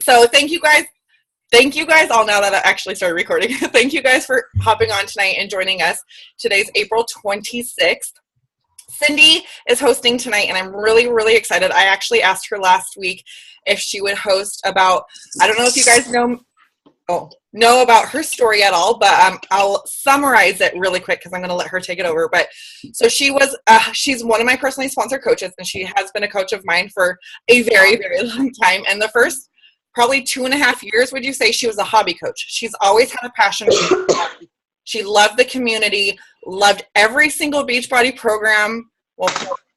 So thank you guys. Thank you guys all now that I actually started recording. Thank you guys for hopping on tonight and joining us. Today's April 26th. Cindy is hosting tonight, and I'm really, really excited. I actually asked her last week if she would host about, I don't know if you guys know about her story at all, but I'll summarize it really quick because I'm going to let her take it over. But so she's one of my personally sponsored coaches, and she has been a coach of mine for a very, very long time. And the first probably 2.5 years, would you say, she was a hobby coach. She's always had a passion. She loved the community, loved every single Beachbody program. Well,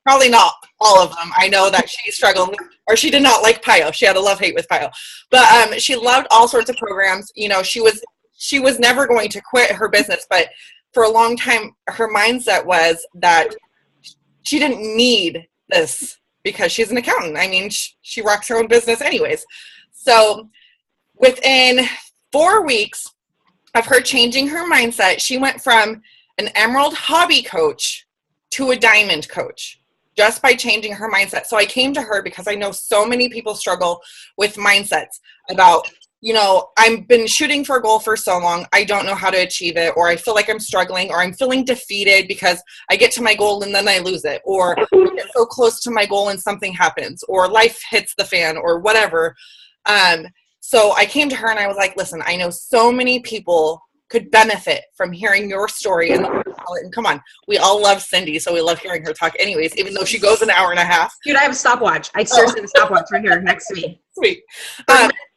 probably not all of them. I know that she struggled, or she did not like Piyo. She had a love-hate with Piyo. But she loved all sorts of programs. You know, she was never going to quit her business, but for a long time, her mindset was that she didn't need this because she's an accountant. I mean, she rocks her own business anyways. So within 4 weeks of her changing her mindset, she went from an emerald hobby coach to a diamond coach just by changing her mindset. So I came to her because I know so many people struggle with mindsets about, you know, I've been shooting for a goal for so long, I don't know how to achieve it, or I feel like I'm struggling, or I'm feeling defeated because I get to my goal and then I lose it, or I get so close to my goal and something happens, or life hits the fan, or whatever. So I came to her and I was like, listen, I know so many people could benefit from hearing your story. And come on, we all love Cindy, so we love hearing her talk anyways, even though she goes an hour and a half. Dude, I have a stopwatch. I seriously have a stopwatch right here next to me. Sweet.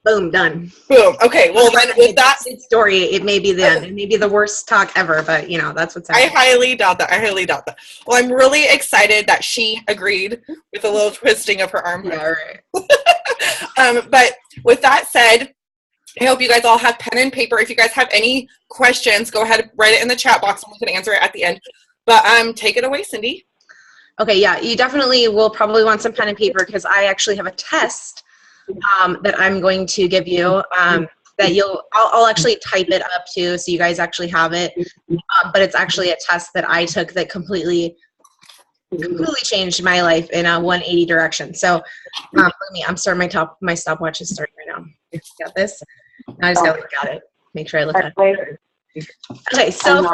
Boom, done. Boom. Okay, well then with that story, it may be the worst talk ever, but you know, that's what's happening. I highly doubt that. Well, I'm really excited that she agreed with a little twisting of her arm. Yeah, right. But with that said, I hope you guys all have pen and paper. If you guys have any questions, go ahead and write it in the chat box and we can answer it at the end. But take it away, Cindy. Okay, yeah, you definitely will probably want some pen and paper because I actually have a test that I'm going to give you that I'll actually type it up too so you guys actually have it. But it's actually a test that I took that completely changed my life in a 180 direction. So I'm starting my stopwatch is starting right now. Got this? I just gotta look at it. Make sure I look at it. Okay, so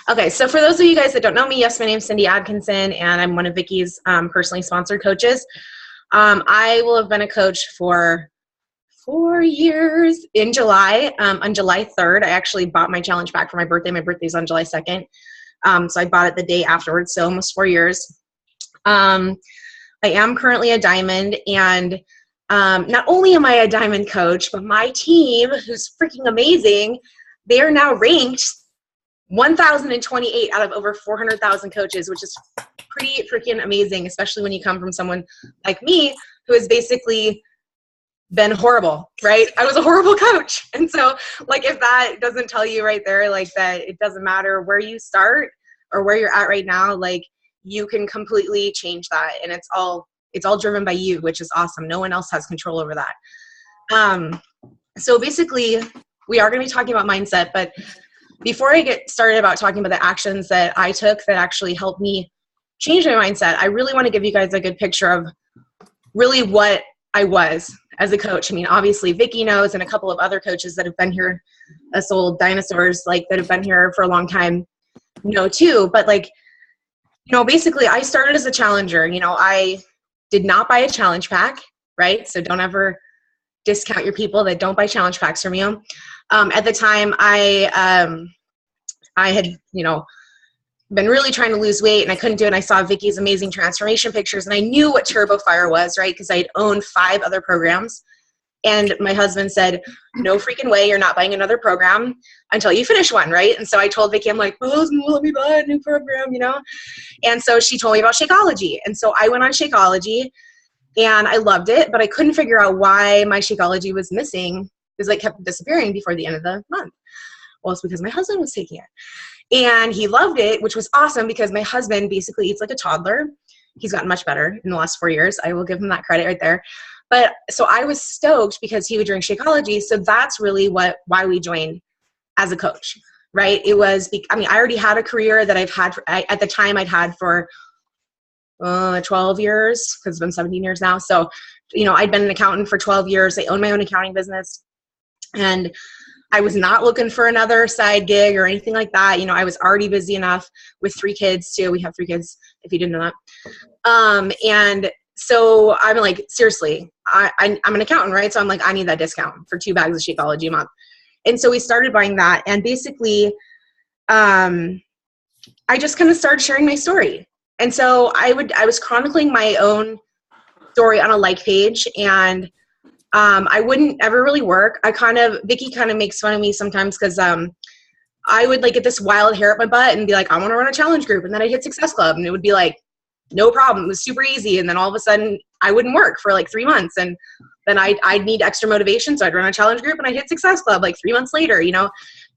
Okay, so for those of you guys that don't know me, yes, my name's Cindy Adkinson, and I'm one of Vicki's personally sponsored coaches. I will have been a coach for 4 years. In July, on July 3rd, I actually bought my challenge pack for my birthday. My birthday's on July 2nd. So I bought it the day afterwards, so almost 4 years. I am currently a diamond, and not only am I a diamond coach, but my team, who's freaking amazing, they are now ranked 1,028 out of over 400,000 coaches, which is pretty freaking amazing, especially when you come from someone like me who has basically been horrible, right? I was a horrible coach. And so like, if that doesn't tell you right there, like that it doesn't matter where you start or where you're at right now, like you can completely change that. And it's all driven by you, which is awesome. No one else has control over that. So basically we are going to be talking about mindset, but before I get started about talking about the actions that I took that actually helped me change my mindset, I really want to give you guys a good picture of really what I was as a coach. I mean, obviously Vicki knows, and a couple of other coaches that have been here, us old dinosaurs, like that have been here for a long time, know too. But like, you know, basically I started as a challenger. You know, I did not buy a challenge pack, right? So don't ever discount your people that don't buy challenge packs from you. At the time, I had, you know, been really trying to lose weight and I couldn't do it. And I saw Vicki's amazing transformation pictures and I knew what Turbo Fire was, right? Because I had owned 5 other programs. And my husband said, no freaking way, you're not buying another program until you finish one, right? And so I told Vicki, I'm like, well, let me buy a new program, you know? And so she told me about Shakeology. And so I went on Shakeology and I loved it, but I couldn't figure out why my Shakeology was missing. It was like kept disappearing before the end of the month. Well, it's because my husband was taking it. And he loved it, which was awesome because my husband basically eats like a toddler. He's gotten much better in the last 4 years. I will give him that credit right there. But so I was stoked because he would drink Shakeology. So that's really why we joined as a coach, right? It was, I mean, I already had a career that I've had, at the time I'd had for 12 years, because it's been 17 years now. So, I'd been an accountant for 12 years. I owned my own accounting business, and I was not looking for another side gig or anything like that. I was already busy enough with 3 kids too. We have 3 kids, if you didn't know that. And so I'm like, seriously, I'm an accountant, right? So I'm like, I need that discount for 2 bags of Shakeology a month. And so we started buying that. And basically, I just kind of started sharing my story. And so I was chronicling my own story on a like page, and I wouldn't ever really work. Vicki kind of makes fun of me sometimes because I would like get this wild hair up my butt and be like, I want to run a challenge group. And then I'd hit Success Club, and it would be like, no problem. It was super easy. And then all of a sudden I wouldn't work for like 3 months. And then I'd need extra motivation. So I'd run a challenge group and I'd hit Success Club like 3 months later.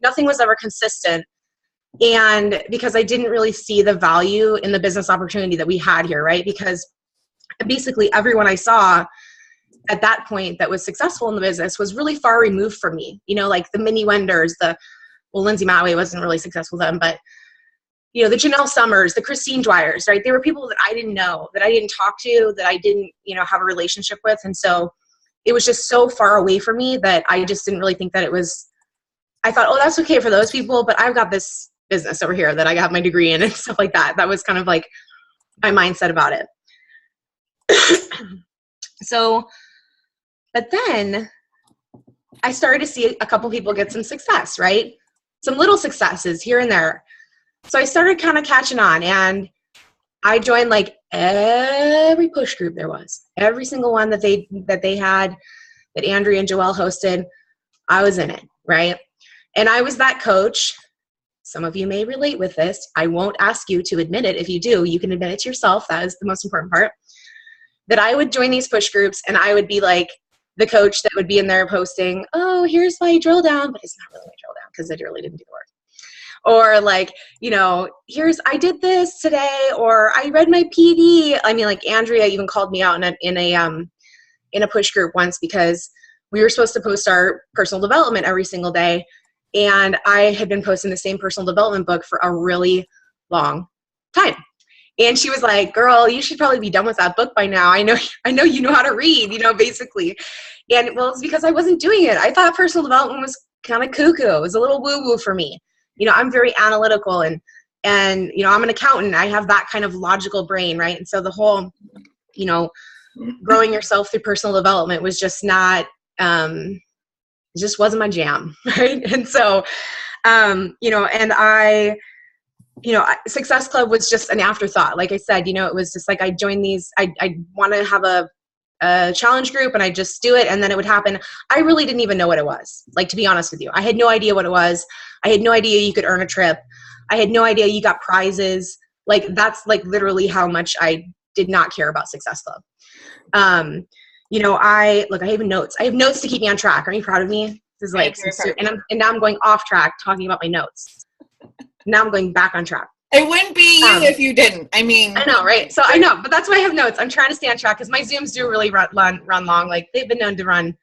Nothing was ever consistent. And because I didn't really see the value in the business opportunity that we had here, right? Because basically everyone I saw at that point that was successful in the business was really far removed from me. Like the Minnie Wenders, Lindsay Matway wasn't really successful then, but the Janelle Summers, the Christine Dwyers, right? They were people that I didn't know, that I didn't talk to, that I didn't, have a relationship with. And so it was just so far away from me that I just didn't really think that it was, I thought, oh, that's okay for those people, but I've got this business over here that I got my degree in and stuff like that. That was kind of like my mindset about it. So, but then I started to see a couple people get some success, right? Some little successes here and there. So I started kind of catching on, and I joined like every push group there was. Every single one that they had, that Andrea and Joelle hosted, I was in it, right? And I was that coach. Some of you may relate with this. I won't ask you to admit it. If you do, you can admit it to yourself. That is the most important part. That I would join these push groups, and I would be like the coach that would be in there posting, oh, here's my drill down, but it's not really my drill down because I really didn't do the work. Or like, I did this today, or I read my PD. I mean, like Andrea even called me out in a push group once because we were supposed to post our personal development every single day. And I had been posting the same personal development book for a really long time. And she was like, girl, you should probably be done with that book by now. I know you know how to read, basically. And well, it's because I wasn't doing it. I thought personal development was kind of cuckoo. It was a little woo-woo for me. I'm very analytical and I'm an accountant. I have that kind of logical brain, right? And so the whole, growing yourself through personal development was just not, it just wasn't my jam, right? And so, Success Club was just an afterthought. Like I said, it was just like I joined these, I want to have a challenge group and I just do it and then it would happen. I really didn't even know what it was. Like, to be honest with you, I had no idea what it was. I had no idea you could earn a trip. I had no idea you got prizes. Like, that's like literally how much I did not care about Success Club. I have notes. I have notes to keep me on track. Are you proud of me? This is like, and now I'm going off track talking about my notes. Now I'm going back on track. It wouldn't be you if you didn't. I mean, I know, right? So I know, but that's why I have notes. I'm trying to stay on track because my Zooms do really run long. Like, they've been known to run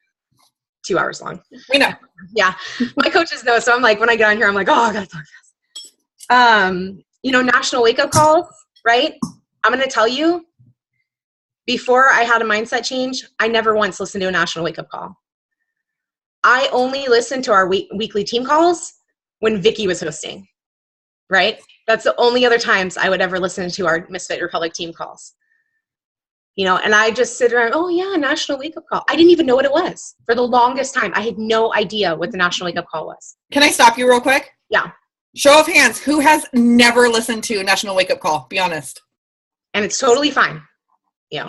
2 hours long. We know. Yeah. My coaches know. So I'm like, when I get on here, I'm like, oh, I got to talk fast. National wake up calls, right? I'm going to tell you, before I had a mindset change, I never once listened to a national wake up call. I only listened to our weekly team calls when Vicki was hosting, right? That's the only other times I would ever listen to our Misfit Republic team calls. And I just sit around, oh yeah, national wake up call. I didn't even know what it was. For the longest time, I had no idea what the national wake up call was. Can I stop you real quick? Yeah. Show of hands, who has never listened to a national wake up call? Be honest. And it's totally fine. Yeah.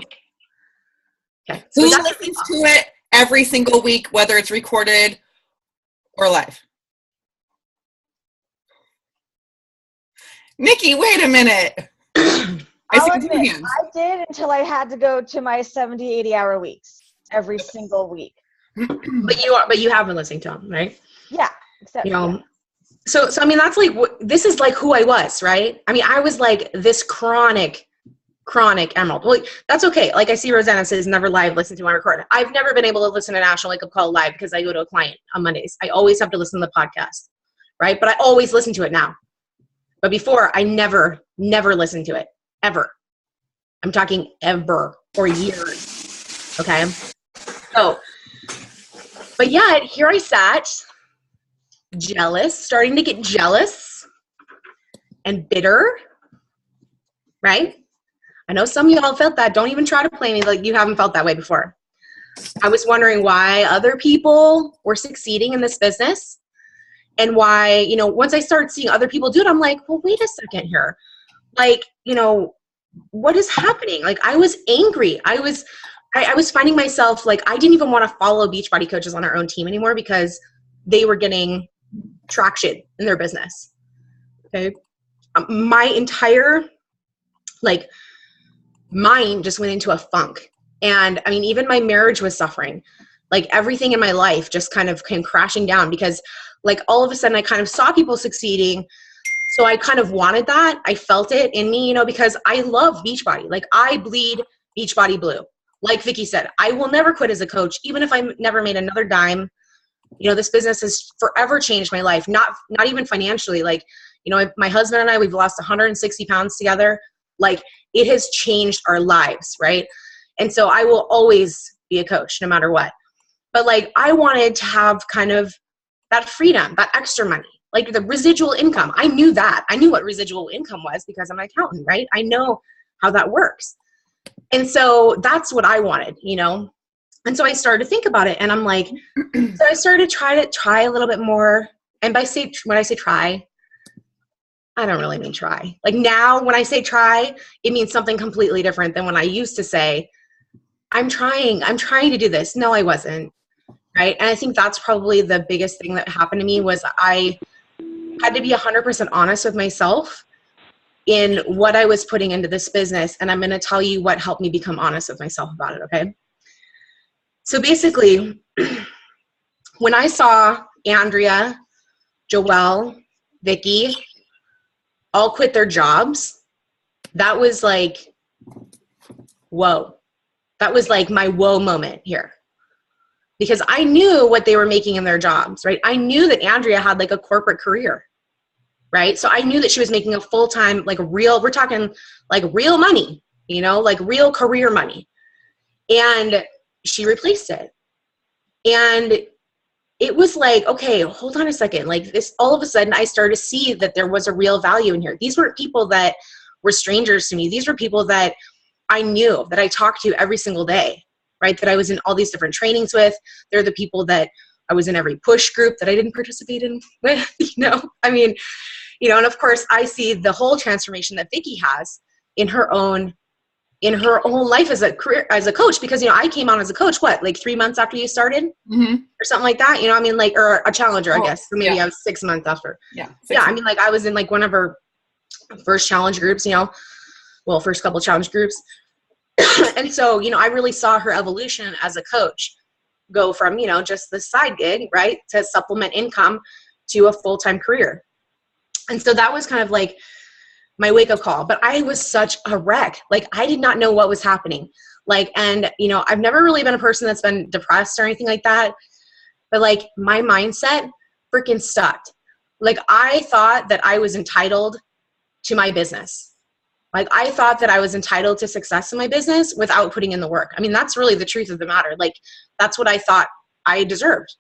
Okay. So who listens to it every single week, whether it's recorded or live? Nikki, wait a minute. I did until I had to go to my 70, 80-hour weeks every single week. But you have been listening to them, right? Yeah. Except, So I mean, that's like, this is like who I was, right? I mean, I was like this chronic emerald. Well, that's okay. Like, I see Rosanna says never live, listen to on record. I've never been able to listen to National Wake Up Call live because I go to a client on Mondays. I always have to listen to the podcast, right? But I always listen to it now. But before, I never listened to it, ever. I'm talking ever or years. Okay. So, but yet here I sat, jealous, starting to get jealous and bitter, right? I know some of y'all felt that. Don't even try to play me like you haven't felt that way before. I was wondering why other people were succeeding in this business and why, you know, once I started seeing other people do it, I'm like, well, wait a second here. Like, you know, what is happening? Like, I was angry. I was finding myself like, I didn't even want to follow Beachbody coaches on our own team anymore because they were getting traction in their business. Okay. My entire like mind just went into a funk. And I mean, even my marriage was suffering. Like everything in my life just kind of came crashing down because like all of a sudden I kind of saw people succeeding. So I kind of wanted that. I felt it in me, you know, because I love Beachbody. Like I bleed Beachbody blue. Like Vicki said, I will never quit as a coach, even if I never made another dime. You know, this business has forever changed my life. Not even financially. Like, you know, my husband and I, we've lost 160 pounds together. Like it has changed our lives, right? And so I will always be a coach no matter what. But like I wanted to have kind of that freedom, that extra money, like the residual income. I knew that. I knew what residual income was because I'm an accountant, right? I know how that works. And so that's what I wanted, you know? And so I started to think about it and I'm like, so I started to try a little bit more. And when I say try, I don't really mean try. Like now when I say try, it means something completely different than when I used to say, I'm trying to do this. No, I wasn't. Right. And I think that's probably the biggest thing that happened to me was I had to be 100% honest with myself in what I was putting into this business. And I'm going to tell you what helped me become honest with myself about it. Okay. So basically, when I saw Andrea, Joelle, Vicki all quit their jobs, that was like, whoa. That was like my whoa moment here. Because I knew what they were making in their jobs, right? I knew that Andrea had like a corporate career, right? So I knew that she was making a full-time, like we're talking like real money, you know, like real career money. And she replaced it. And it was like, okay, hold on a second. Like this, all of a sudden I started to see that there was a real value in here. These weren't people that were strangers to me. These were people that I knew, that I talked to every single day, right? That I was in all these different trainings with. They're the people that I was in every push group that I didn't participate in with, you know? I mean, you know, and of course I see the whole transformation that Vicki has in her own life as a career, as a coach, because, you know, I came on as a coach, what, like 3 months after you started or something like that, you know, I mean, like, or a challenger, I guess. So maybe I was 6 months after. Yeah. I mean, like I was in like one of her first challenge groups, you know, well, first couple challenge groups. And so, you know, I really saw her evolution as a coach go from, you know, just the side gig, right, to supplement income to a full-time career. And so that was kind of like my wake-up call. But I was such a wreck. Like, I did not know what was happening. Like, and, you know, I've never really been a person that's been depressed or anything like that. But, like, my mindset freaking sucked. Like, I thought that I was entitled to my business. Like, I thought that I was entitled to success in my business without putting in the work. I mean, that's really the truth of the matter. Like, that's what I thought I deserved.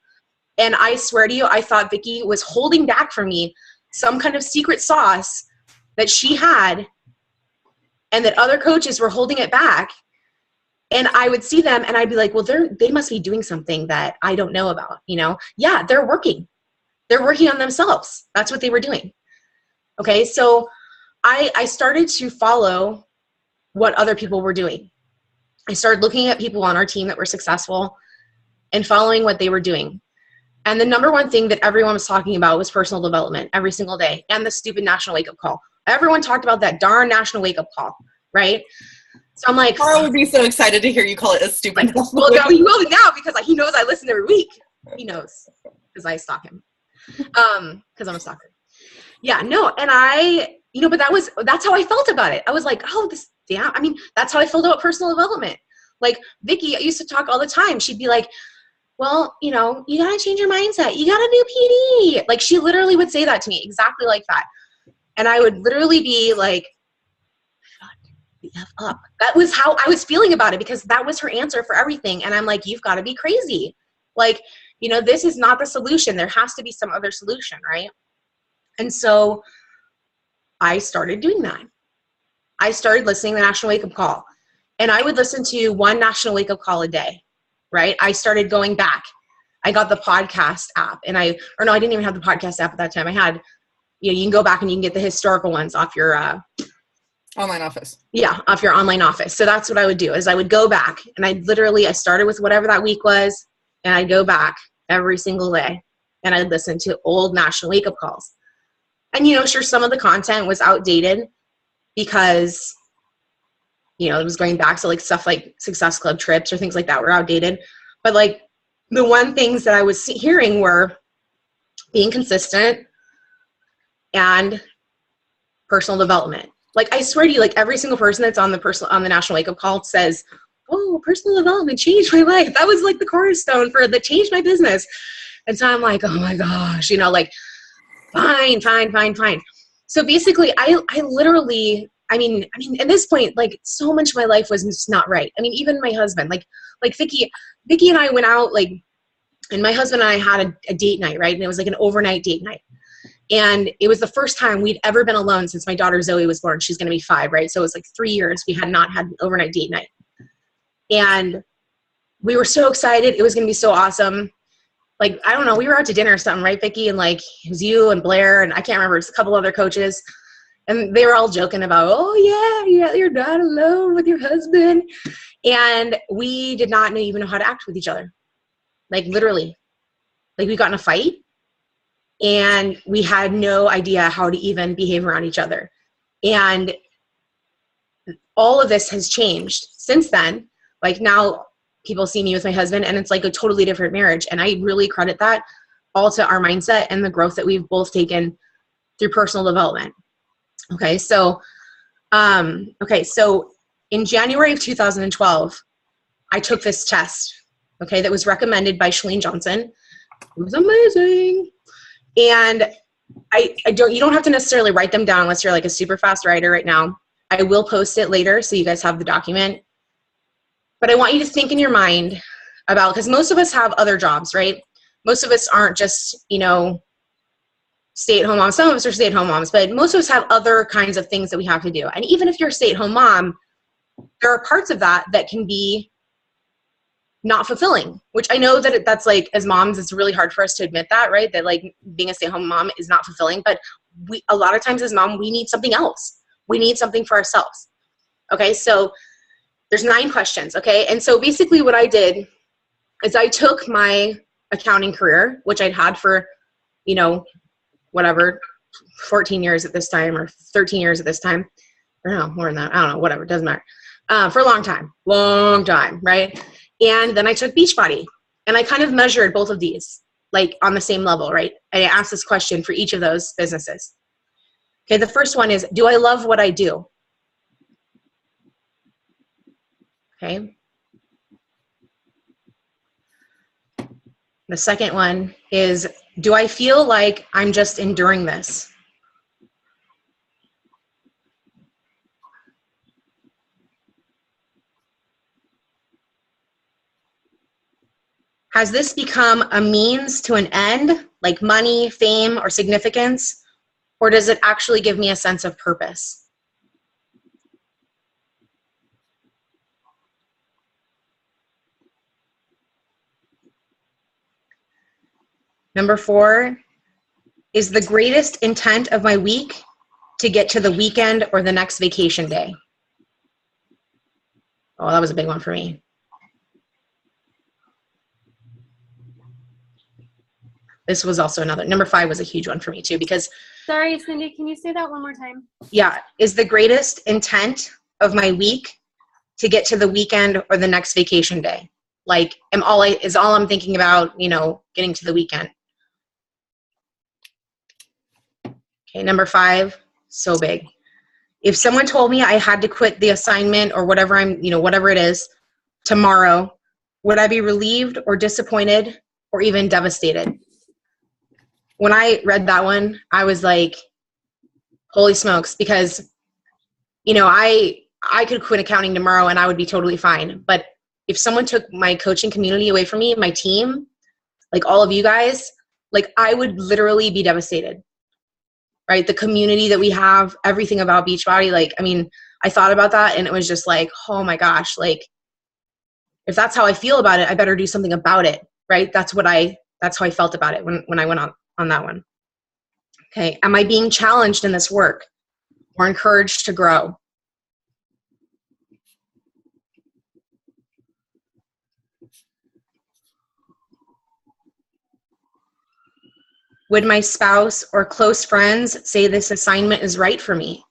And I swear to you, I thought Vicki was holding back from me some kind of secret sauce that she had and that other coaches were holding it back. And I would see them and I'd be like, well, they must be doing something that I don't know about, you know? Yeah, they're working. They're working on themselves. That's what they were doing. Okay, so I started to follow what other people were doing. I started looking at people on our team that were successful and following what they were doing. And the number one thing that everyone was talking about was personal development every single day and the stupid national wake-up call. Everyone talked about that darn national wake-up call, right? So I'm like, Carl would be so excited to hear you call it a stupid. Like, well, no, he will now because he knows I listen every week. He knows because I stalk him. Because I'm a stalker. Yeah, no, and I, you know, but that's how I felt about it. I was like, oh, I mean, that's how I felt about personal development. Like Vicki used to talk all the time. She'd be like, well, you know, you got to change your mindset. You got to do PD. Like she literally would say that to me exactly like that. And I would literally be like, the F up. That was how I was feeling about it, because that was her answer for everything. And I'm like, you've got to be crazy. Like, this is not the solution. There has to be some other solution, right? And so I started doing that. I started listening to the National Wake Up Call. And I would listen to one National Wake Up Call a day, right? I started going back. I got the podcast app, and I didn't even have the podcast app at that time. I had, you can go back and you can get the historical ones off your online office. Yeah, off your online office. So that's what I would do, is I would go back, and I started with whatever that week was, and I'd go back every single day, and I'd listen to old National Wake Up Calls. And, sure, some of the content was outdated because, it was going back to like stuff like Success Club trips or things like that were outdated. But like the one things that I was hearing were being consistent and personal development. Like, I swear to you, like every single person that's on the National Wake Up Call says, oh, personal development changed my life. That was like the cornerstone that changed my business. And so I'm like, oh my gosh, like fine. So basically I literally, I mean, at this point, like so much of my life was just not right. I mean, even my husband, like Vicki and I went out, like, and my husband and I had a date night, right? And it was like an overnight date night. And it was the first time we'd ever been alone since my daughter Zoe was born. She's going to be 5, right? So it was like 3 years we had not had an overnight date night. And we were so excited. It was going to be so awesome. Like, I don't know, we were out to dinner or something, right, Vicki? And like, it was you and Blair, and I can't remember, it's a couple other coaches. And they were all joking about, oh yeah, you're not alone with your husband. And we did not even know how to act with each other. Like, literally. Like, we got in a fight, and we had no idea how to even behave around each other. And all of this has changed since then. Like, now people see me with my husband, and it's like a totally different marriage. And I really credit that all to our mindset and the growth that we've both taken through personal development. Okay, so in January of 2012, I took this test, okay, that was recommended by Chalene Johnson. It was amazing. And you don't have to necessarily write them down unless you're like a super fast writer right now. I will post it later so you guys have the document. But I want you to think in your mind about, because most of us have other jobs, right? Most of us aren't just, stay-at-home moms. Some of us are stay-at-home moms, but most of us have other kinds of things that we have to do. And even if you're a stay-at-home mom, there are parts of that can be not fulfilling, which I know that that's like, as moms, it's really hard for us to admit that, right? That like being a stay-at-home mom is not fulfilling, but a lot of times as mom, we need something else. We need something for ourselves. Okay, so there's 9 questions, okay? And so basically what I did is I took my accounting career, which I'd had for, 14 years at this time, or 13 years at this time. Or no, more than that. I don't know, whatever, doesn't matter. For a long time, right? And then I took Beachbody, and I kind of measured both of these, like on the same level, right? And I asked this question for each of those businesses. Okay, the first one is, do I love what I do? Okay. The second one is, do I feel like I'm just enduring this? Has this become a means to an end, like money, fame, or significance? Or does it actually give me a sense of purpose? Number 4, is the greatest intent of my week to get to the weekend or the next vacation day? Oh, that was a big one for me. This was also another. Number 5 was a huge one for me too, because. Sorry, Cindy, can you say that one more time? Yeah. Is the greatest intent of my week to get to the weekend or the next vacation day? Like, all I'm thinking about, getting to the weekend. Okay. Number 5, so big. If someone told me I had to quit the assignment or whatever whatever it is tomorrow, would I be relieved or disappointed or even devastated? When I read that one, I was like, holy smokes, because, I I could quit accounting tomorrow and I would be totally fine. But if someone took my coaching community away from me, my team, like all of you guys, like I would literally be devastated, right? The community that we have, everything about Beachbody, like, I mean, I thought about that and it was just like, oh my gosh, like if that's how I feel about it, I better do something about it, right? That's how I felt about it when I went on that one. Okay. Am I being challenged in this work or encouraged to grow? Would my spouse or close friends say this assignment is right for me?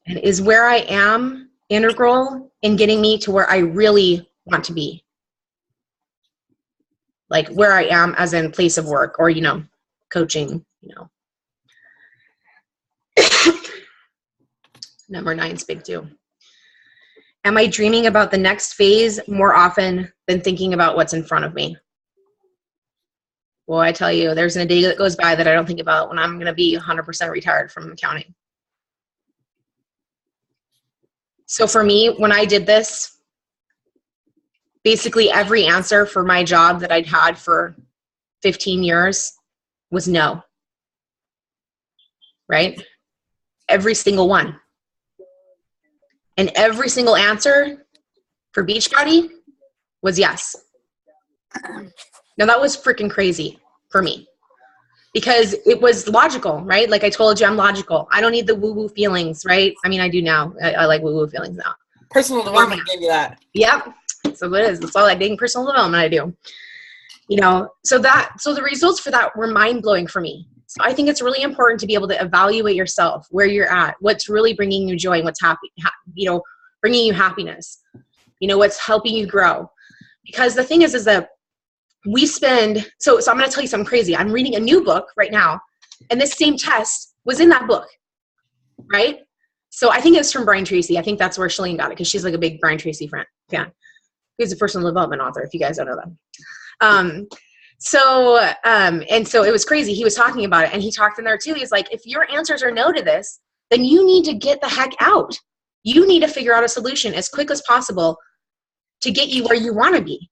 And is where I am integral in getting me to where I really want to be? Like where I am as in place of work or, coaching, Number 9 is big too. Am I dreaming about the next phase more often than thinking about what's in front of me? Well, I tell you, there's a day that goes by that I don't think about when I'm going to be 100% retired from accounting. So for me, when I did this, basically every answer for my job that I'd had for 15 years was no. Right? Every single one. And every single answer for Beachbody was yes. Now that was freaking crazy for me because it was logical, right? Like I told you, I'm logical. I don't need the woo-woo feelings, right? I mean, I do now. I like woo-woo feelings now. Personal development gave you that. Yep. So it is. That's all that dating personal development I do. So the results for that were mind-blowing for me. So I think it's really important to be able to evaluate yourself, where you're at, what's really bringing you joy, and what's bringing you happiness, what's helping you grow. Because the thing is that we spend, so I'm going to tell you something crazy. I'm reading a new book right now, and this same test was in that book, right? So I think it's from Brian Tracy. I think that's where Shalene got it because she's like a big Brian Tracy fan. He's a personal development author, if you guys don't know that. And so it was crazy. He was talking about it and he talked in there too. He's like, if your answers are no to this, then you need to get the heck out. You need to figure out a solution as quick as possible to get you where you want to be.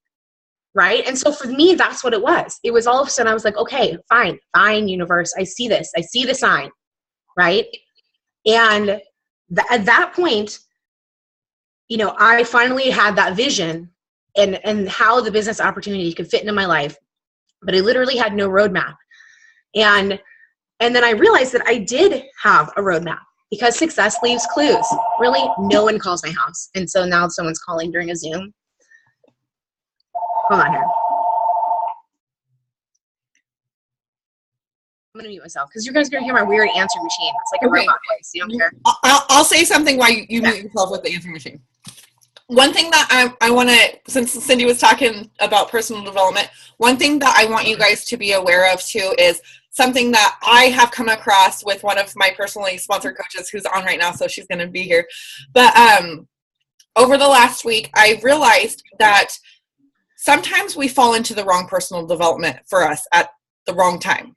Right. And so for me, that's what it was. It was all of a sudden I was like, okay, fine, universe. I see this. I see the sign. Right. And at that point, I finally had that vision and how the business opportunity could fit into my life. But I literally had no roadmap. And then I realized that I did have a roadmap because success leaves clues. Really, no one calls my house. And so now someone's calling during a Zoom. Hold on here. I'm going to mute myself because you guys are going to hear my weird answer machine. It's like a robot voice. You don't care? I'll say something while you mute yourself with the answer machine. One thing that I want to, since Cindy was talking about personal development, one thing that I want you guys to be aware of too is something that I have come across with one of my personally sponsored coaches who's on right now, so she's going to be here. But over the last week, I realized that sometimes we fall into the wrong personal development for us at the wrong time,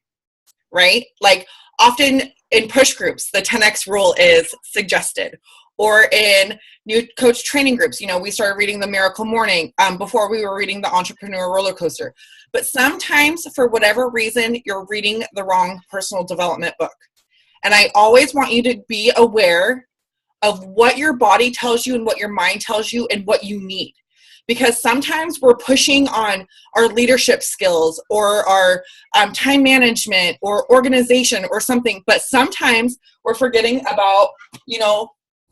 right? Like often in push groups, the 10X rule is suggested. Or in new coach training groups, we started reading the Miracle Morning before we were reading the Entrepreneur Roller Coaster. But sometimes, for whatever reason, you're reading the wrong personal development book. And I always want you to be aware of what your body tells you and what your mind tells you and what you need. Because sometimes we're pushing on our leadership skills or our time management or organization or something. But sometimes we're forgetting about,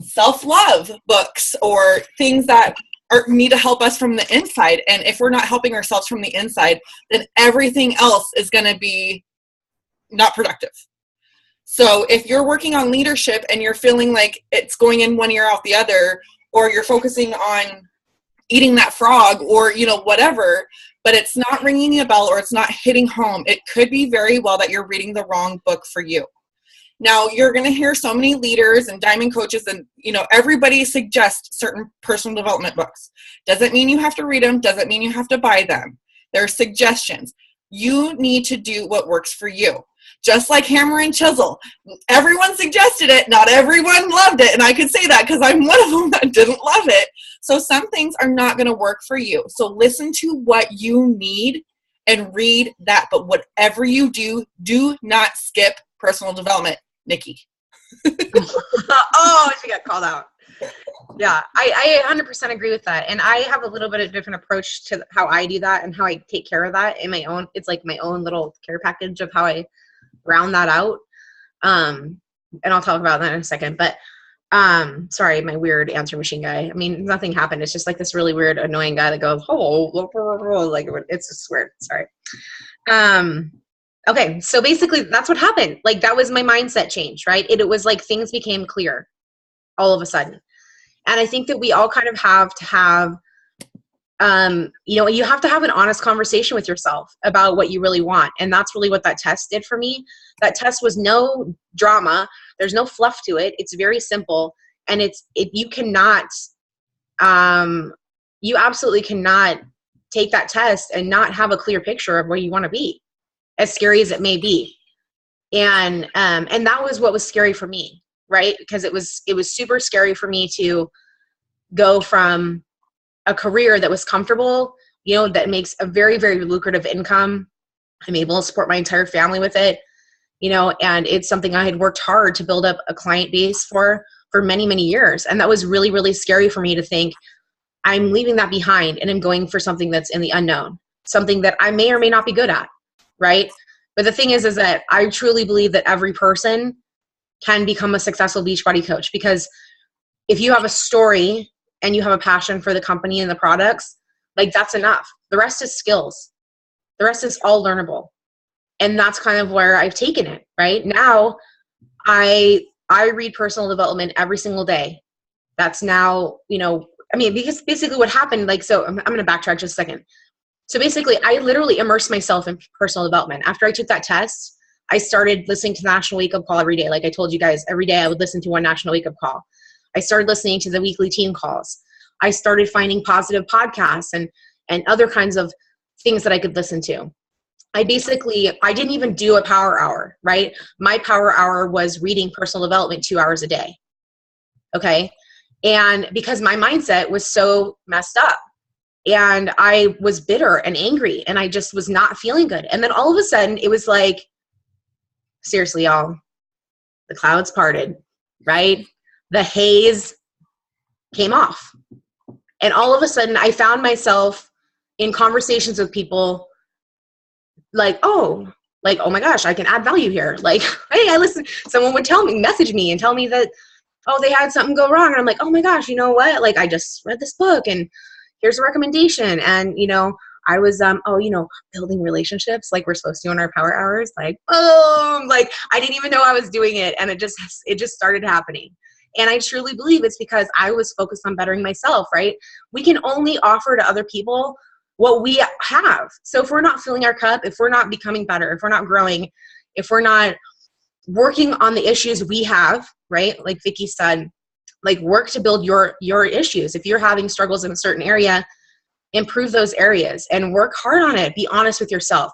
self-love books or things that need to help us from the inside. And if we're not helping ourselves from the inside, then everything else is going to be not productive. So if you're working on leadership and you're feeling like it's going in one ear out the other, or you're focusing on eating that frog or, whatever, but it's not ringing a bell or it's not hitting home, it could be very well that you're reading the wrong book for you. Now, you're going to hear so many leaders and diamond coaches and, everybody suggests certain personal development books. Doesn't mean you have to read them. Doesn't mean you have to buy them. They're suggestions. You need to do what works for you. Just like hammer and chisel. Everyone suggested it. Not everyone loved it. And I could say that because I'm one of them that didn't love it. So some things are not going to work for you. So listen to what you need and read that. But whatever you do, do not skip personal development. Nikki. Oh, she got called out. Yeah, I 100% agree with that. And I have a little bit of different approach to how I do that and how I take care of that in my own. It's like my own little care package of how I round that out. And I'll talk about that in a second. But sorry, my weird answer machine guy. I mean, nothing happened. It's just like this really weird, annoying guy that goes, oh, like it's just weird. Sorry. Okay, so basically that's what happened. Like that was my mindset change, right? It was like things became clear all of a sudden. And I think that we all kind of have to have, you have to have an honest conversation with yourself about what you really want. And that's really what that test did for me. That test was no drama. There's no fluff to it. It's very simple. And you cannot, you absolutely cannot take that test and not have a clear picture of where you want to be, as scary as it may be. And that was what was scary for me, right? Because it was super scary for me to go from a career that was comfortable, that makes a very, very lucrative income. I'm able to support my entire family with it, and it's something I had worked hard to build up a client base for many, many years. And that was really, really scary for me to think I'm leaving that behind and I'm going for something that's in the unknown, something that I may or may not be good at, right? But the thing is that I truly believe that every person can become a successful Beachbody coach, because if you have a story and you have a passion for the company and the products, like that's enough. The rest is skills. The rest is all learnable. And that's kind of where I've taken it, right? Now I read personal development every single day. That's now, because basically what happened, so I'm going to backtrack just a second. So basically I literally immersed myself in personal development. After I took that test, I started listening to the National Wake Up Call every day. Like I told you guys, every day I would listen to one National Wake Up Call. I started listening to the weekly team calls. I started finding positive podcasts and other kinds of things that I could listen to. I didn't even do a power hour, right? My power hour was reading personal development 2 hours a day. Okay. And because my mindset was so messed up and I was bitter and angry and I just was not feeling good. And then all of a sudden it was like, seriously, y'all, the clouds parted, right? The haze came off. And all of a sudden I found myself in conversations with people like, oh my gosh, I can add value here. Like, hey, I listen. Someone would message me and tell me that, oh, they had something go wrong. And I'm like, oh my gosh, you know what? Like, I just read this book and here's a recommendation. And, I was, building relationships like we're supposed to on our power hours. Like, boom, like I didn't even know I was doing it. And it just started happening. And I truly believe it's because I was focused on bettering myself, right? We can only offer to other people what we have. So if we're not filling our cup, if we're not becoming better, if we're not growing, if we're not working on the issues we have, right? Like Vicki said, like work to build your issues. If you're having struggles in a certain area, improve those areas and work hard on it. Be honest with yourself.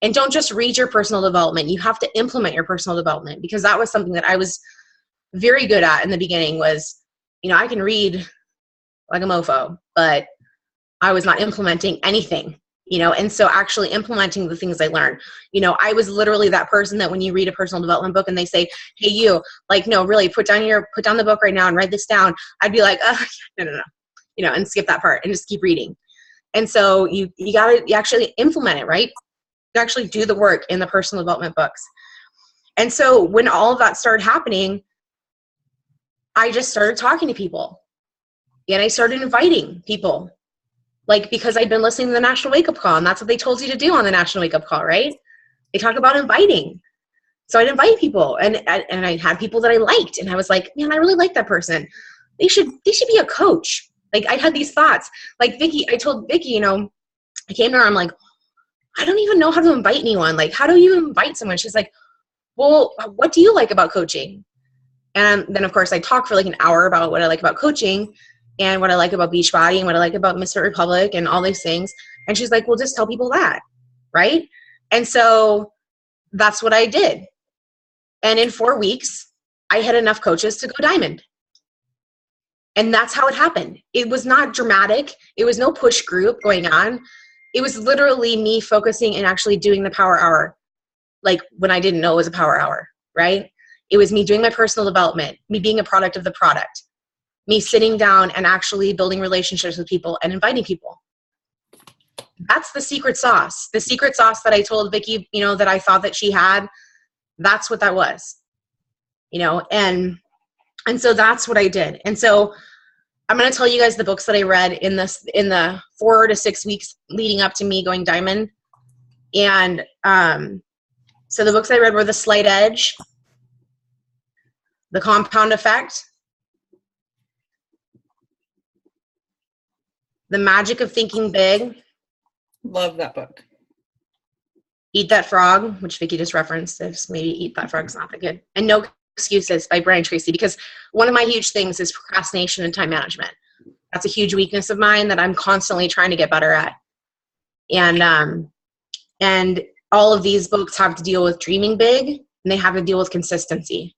And don't just read your personal development. You have to implement your personal development, because that was something that I was very good at in the beginning was, I can read like a mofo, but I was not implementing anything, and so actually implementing the things I learned, I was literally that person that when you read a personal development book and they say, hey, you like, no, really put down the book right now and write this down. I'd be like, no, and skip that part and just keep reading. And so you actually implement it, right? You actually do the work in the personal development books. And so when all of that started happening, I just started talking to people and I started inviting people, like, because I'd been listening to the National Wake Up Call, and that's what they told you to do on the National Wake Up Call, right? They talk about inviting. So I'd invite people and I had people that I liked, and I was like, man, I really like that person. They should be a coach. Like I had these thoughts, like Vicki, I told Vicki, I came to her, I'm like, I don't even know how to invite anyone. Like, how do you invite someone? She's like, well, what do you like about coaching? And then of course I talked for like an hour about what I like about coaching and what I like about Beachbody and what I like about Misfit Republic and all these things. And she's like, well, just tell people that. Right. And so that's what I did. And in 4 weeks, I had enough coaches to go diamond. And that's how it happened. It was not dramatic. It was no push group going on. It was literally me focusing and actually doing the power hour, like when I didn't know it was a power hour, right? It was me doing my personal development, me being a product of the product, me sitting down and actually building relationships with people and inviting people. That's the secret sauce. The secret sauce that I told Vicki, you know, that I thought that she had, that's what that was, you know, and so that's what I did. And so I'm going to tell you guys the books that I read in the 4 to 6 weeks leading up to me going diamond. And so the books I read were The Slight Edge, The Compound Effect, The Magic of Thinking Big. Love that book. Eat That Frog, which Vicki just referenced. If maybe Eat That Frog's not that good. And No Excuses by Brian Tracy, because one of my huge things is procrastination and time management. That's a huge weakness of mine that I'm constantly trying to get better at. And all of these books have to deal with dreaming big, and they have to deal with consistency.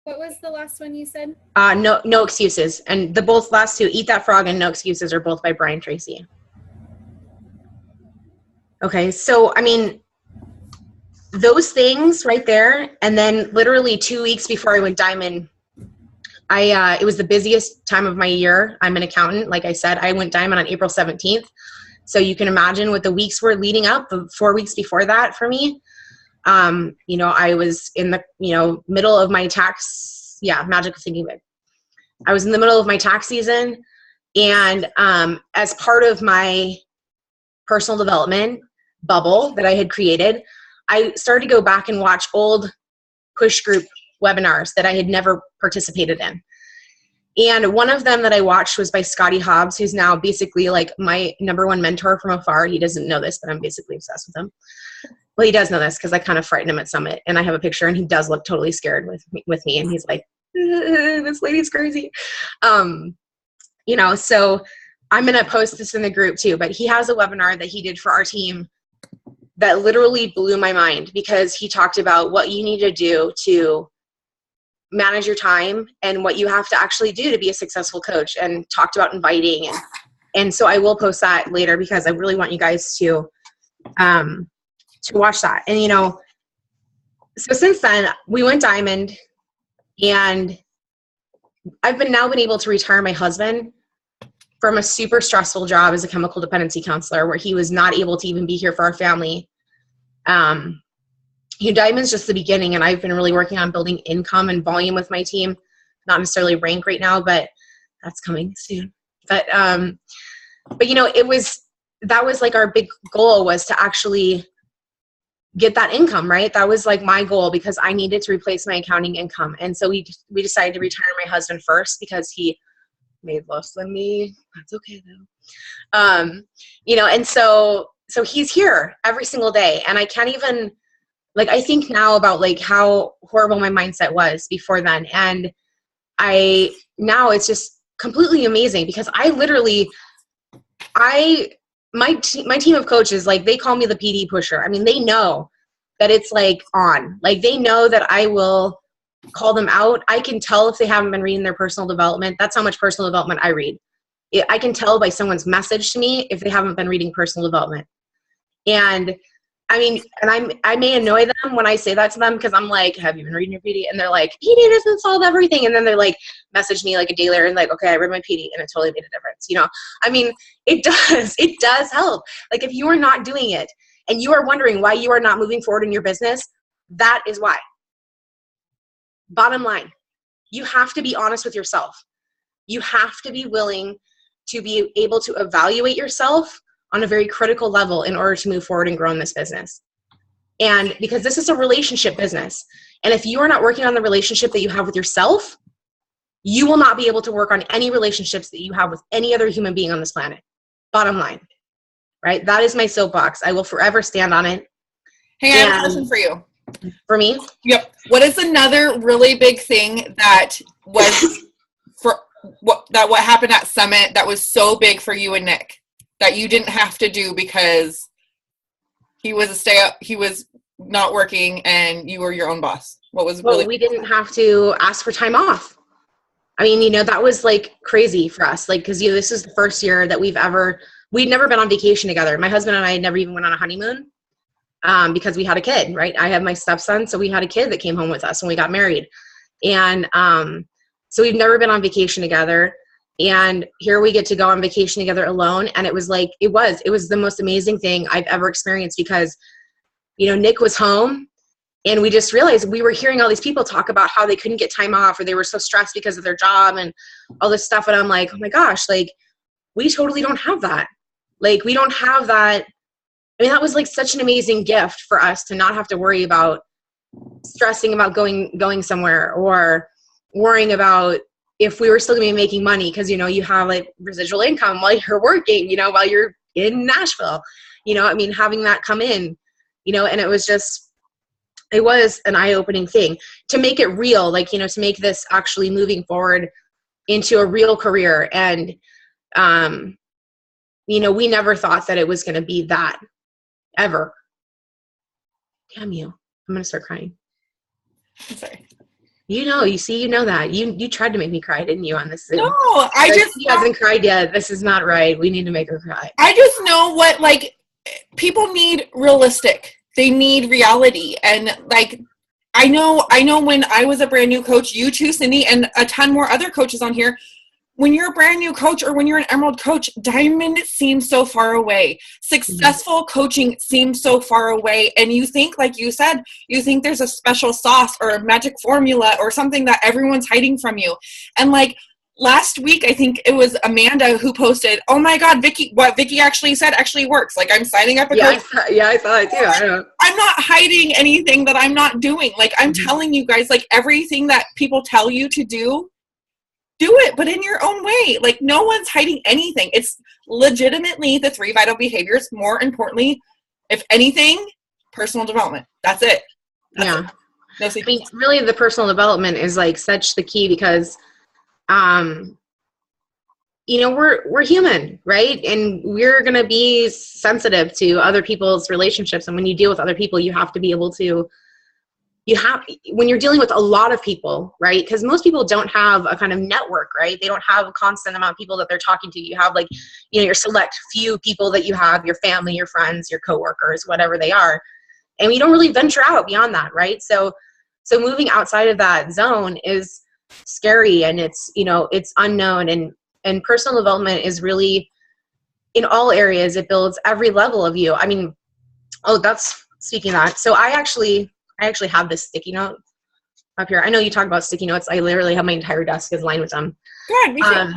What was the last one you said? No Excuses. And the both last two, Eat That Frog and No Excuses, are both by Brian Tracy. Okay, so I mean, those things right there, and then literally 2 weeks before I went diamond, it was the busiest time of my year. I'm an accountant. Like I said, I went diamond on April 17th. So you can imagine what the weeks were leading up, the 4 weeks before that for me. You know, I was in the, you know, middle of my tax, Magic of Thinking Big. I was in the middle of my tax season, and as part of my personal development bubble that I had created, I started to go back and watch old push group webinars that I had never participated in. And one of them that I watched was by Scotty Hobbs, who's now basically like my #1 mentor from afar. He doesn't know this, but I'm basically obsessed with him. Well, he does know this because I kind of frightened him at Summit, and I have a picture, and he does look totally scared with me, and he's like, this lady's crazy. You know, so I'm going to post this in the group too, but he has a webinar that he did for our team that literally blew my mind, because he talked about what you need to do to manage your time and what you have to actually do to be a successful coach, and talked about inviting. And so I will post that later, because I really want you guys to watch that. And, you know, so since then we went diamond, and I've now been able to retire my husband from a super stressful job as a chemical dependency counselor, where he was not able to even be here for our family. You know, diamond's just the beginning, and I've been really working on building income and volume with my team. Not necessarily rank right now, but that's coming soon. But you know, that was like our big goal, was to actually get that income, right? That was like my goal, because I needed to replace my accounting income. And so we decided to retire my husband first, because he made less than me. That's okay though. You know, and so he's here every single day. And I can't even, like, I think now about like how horrible my mindset was before then. And now it's just completely amazing, because my team of coaches, like, they call me the PD pusher. I mean, they know that it's like on, like, they know that I will call them out. I can tell if they haven't been reading their personal development. That's how much personal development I read. I can tell by someone's message to me if they haven't been reading personal development. And I mean, and I may annoy them when I say that to them, because I'm like, have you been reading your PD? And they're like, PD doesn't solve everything. And then they're like, message me like a day later and like, okay, I read my PD and it totally made a difference. You know, I mean, it does help. Like, if you are not doing it and you are wondering why you are not moving forward in your business, that is why. Bottom line, you have to be honest with yourself. You have to be willing to be able to evaluate yourself on a very critical level in order to move forward and grow in this business. And because this is a relationship business, and if you are not working on the relationship that you have with yourself, you will not be able to work on any relationships that you have with any other human being on this planet. Bottom line, right? That is my soapbox. I will forever stand on it. Hey, I have a question for you. For me? Yep. What is another really big thing that was what happened at Summit that was so big for you and Nick? that you didn't have to do because he was not working and you were your own boss? What was Well, we didn't have to ask for time off. I mean, that was like crazy for us. Like, cause this is the first year that we'd never been on vacation together. My husband and I never even went on a honeymoon, because we had a kid, right? I had my stepson. So we had a kid that came home with us when we got married. And, so we've never been on vacation together. And here we get to go on vacation together alone. And it was like, it was the most amazing thing I've ever experienced because, Nick was home and we just realized we were hearing all these people talk about how they couldn't get time off or they were so stressed because of their job and all this stuff. And I'm like, oh my gosh, like we totally don't have that. Like we don't have that. I mean, that was like such an amazing gift for us to not have to worry about stressing about going somewhere or worrying about if we were still going to be making money. Cause you have like residual income while you're working, while you're in Nashville, I mean, having that come in, and it was an eye-opening thing to make it real, like, to make this actually moving forward into a real career. And, we never thought that it was going to be that ever. Damn you. I'm going to start crying. I'm sorry. You know that. You tried to make me cry, didn't you, on this Zoom? No, She hasn't cried yet. This is not right. We need to make her cry. I just know what, like, people need realistic. They need reality. And, like, I know when I was a brand new coach, you too, Cindy, and a ton more other coaches on here, when you're a brand new coach or when you're an Emerald coach, diamond seems so far away. Successful coaching seems so far away. And you think, like you said, there's a special sauce or a magic formula or something that everyone's hiding from you. And like last week, I think it was Amanda who posted, oh my God, Vicki, what Vicki actually said actually works. Like I'm signing up a coach. I saw it too. I'm not hiding anything that I'm not doing. Like I'm telling you guys, like everything that people tell you to do it, but in your own way. Like no one's hiding anything. It's legitimately the 3 vital behaviors. More importantly, if anything, personal development. That's it. That's it. No secret. I mean, really the personal development is like such the key because, we're human, right? And we're going to be sensitive to other people's relationships. And when you deal with other people, you have to be able to, when you're dealing with a lot of people, right? Because most people don't have a kind of network, right? They don't have a constant amount of people that they're talking to. You have like, your select few people that you have, your family, your friends, your coworkers, whatever they are. And you don't really venture out beyond that, right? So moving outside of that zone is scary and it's, it's unknown and personal development is really in all areas. It builds every level of you. I mean, that's speaking of that. So I actually have this sticky note up here. I know you talk about sticky notes. I literally have my entire desk is lined with them. Good, me too.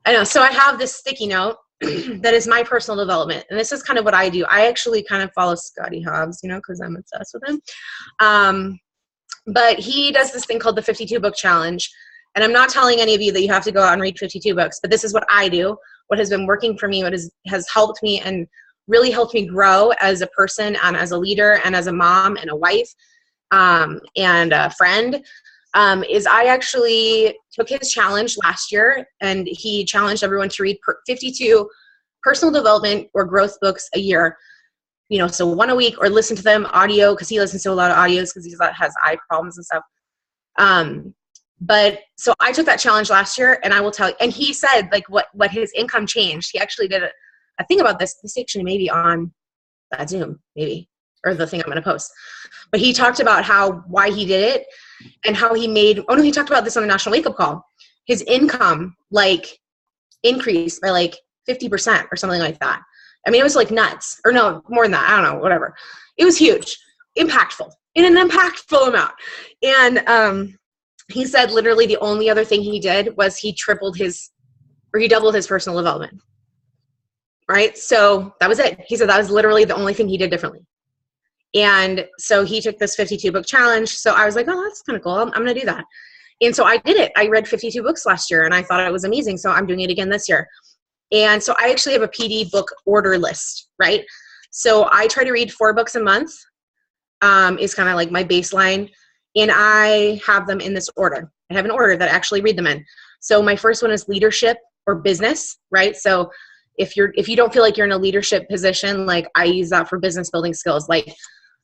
I know. So I have this sticky note that is my personal development. And this is kind of what I do. I actually kind of follow Scotty Hobbs, because I'm obsessed with him. But he does this thing called the 52 book challenge. And I'm not telling any of you that you have to go out and read 52 books, but this is what I do. What has been working for me, what has helped me and really helped me grow as a person and as a leader and as a mom and a wife and a friend is I actually took his challenge last year and he challenged everyone to read 52 personal development or growth books a year. So one a week or listen to them audio because he listens to a lot of audios because he has eye problems and stuff. But so I took that challenge last year and I will tell you, and he said like what his income changed. He actually did a thing about this actually maybe on that Zoom, maybe, or the thing I'm going to post. But he talked about why he did it and how he he talked about this on the National Wake Up Call. His income like increased by like 50% or something like that. I mean, it was like nuts or no, more than that. I don't know, whatever. It was huge, impactful in an impactful amount. And, he said literally the only other thing he did was he doubled his personal development. Right. So that was it. He said that was literally the only thing he did differently. And so he took this 52 book challenge. So I was like, oh, that's kind of cool. I'm going to do that. And so I did it. I read 52 books last year and I thought it was amazing. So I'm doing it again this year. And so I actually have a PD book order list, right? So I try to read 4 books a month is kind of like my baseline. And I have them in this order. I have an order that I actually read them in. So my first one is leadership or business, right? So if you don't feel like you're in a leadership position, like I use that for business building skills. Like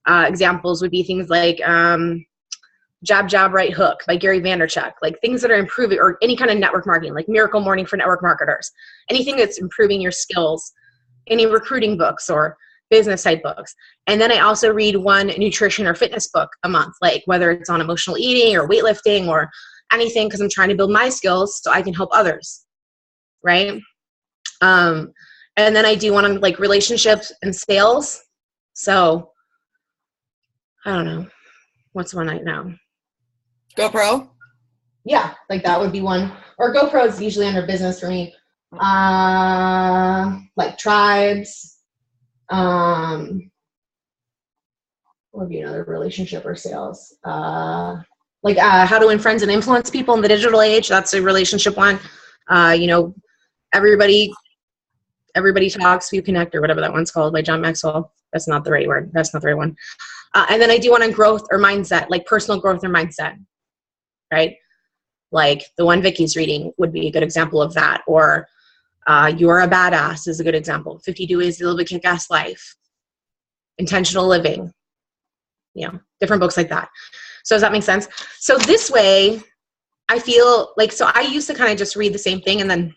examples would be things like Jab, Jab, Right Hook by Gary Vaynerchuk, like things that are improving, or any kind of network marketing, like Miracle Morning for network marketers, anything that's improving your skills, any recruiting books or business type books. And then I also read one nutrition or fitness book a month, like whether it's on emotional eating or weightlifting or anything, because I'm trying to build my skills so I can help others. Right. And then I do one on like relationships and sales. So I don't know. What's one right now? GoPro? Yeah, like that would be one. Or GoPro is usually under business for me. Like tribes. What would be another relationship or sales? Like how to win friends and influence people in the digital age. That's a relationship one. Everybody talks, you connect, or whatever that one's called by John Maxwell. That's not the right word. That's not the right one. And then I do one on growth or mindset, like personal growth or mindset, right? Like the one Vicki's reading would be a good example of that. Or You're a Badass is a good example. 52 Ways to Live a Kick-Ass Life. Intentional Living. Different books like that. So does that make sense? So this way, I feel like, so I used to kind of just read the same thing, and then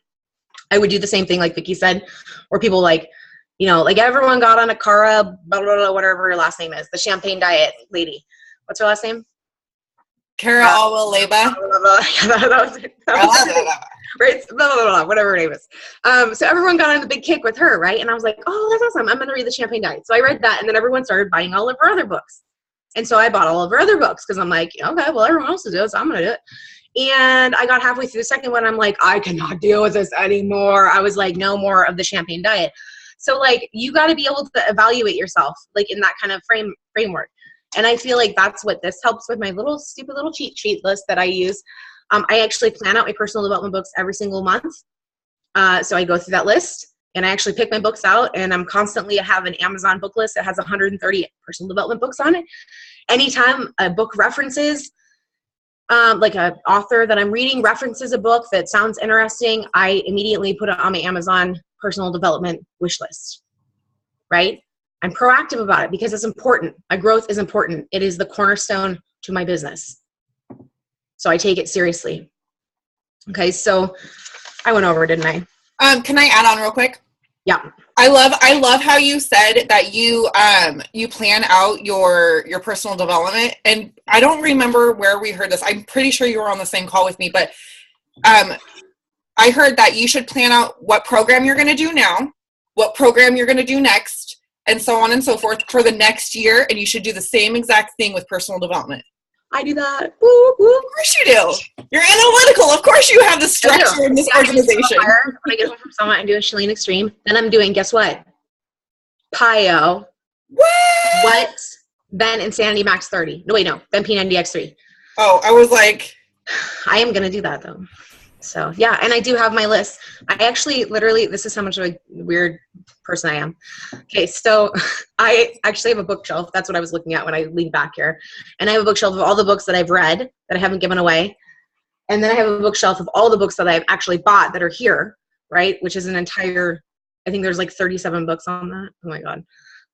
I would do the same thing like Vicki said, or people like, like everyone got on a Cara, blah, blah, blah, whatever her last name is, the champagne diet lady. What's her last name? Cara Alwell-Leba. That was it. Right? Blah, blah, blah, whatever her name is. So everyone got on the big kick with her, right? And I was like, oh, that's awesome. I'm going to read the champagne diet. So I read that, and then everyone started buying all of her other books. And so I bought all of her other books because I'm like, okay, well, everyone else is doing it, so I'm going to do it. And I got halfway through the second one. I'm like, I cannot deal with this anymore. I was like, no more of the champagne diet. So like, you got to be able to evaluate yourself, like in that kind of framework. And I feel like that's what this helps with my little stupid little cheat sheet list that I use. I actually plan out my personal development books every single month. So I go through that list and I actually pick my books out, and I have an Amazon book list that has 130 personal development books on it. Anytime a book references, like an author that I'm reading references a book that sounds interesting, I immediately put it on my Amazon personal development wish list, right? I'm proactive about it because it's important. My growth is important. It is the cornerstone to my business. So I take it seriously. Okay, so I went over, didn't I? Can I add on real quick? Yeah. I love how you said that you plan out your personal development, and I don't remember where we heard this. I'm pretty sure you were on the same call with me, but I heard that you should plan out what program you're going to do now, what program you're going to do next, and so on and so forth for the next year, and you should do the same exact thing with personal development. I do that. Woo, woo. Of course you do. You're analytical. Of course you have the structure in this organization. When I get home from Summit, I'm doing Chalene Extreme. Then I'm doing, guess what? Piyo. What? Then Insanity Max 30. No, wait, no. Then P90X3. Oh, I was like. I am going to do that, though. So, yeah. And I do have my list. I actually, literally, this is how much of a weird person I am. Okay, so I actually have a bookshelf. That's what I was looking at when I leaned back here. And I have a bookshelf of all the books that I've read that I haven't given away. And then I have a bookshelf of all the books that I've actually bought that are here, right? Which is an entire, I think there's like 37 books on that. Oh my God.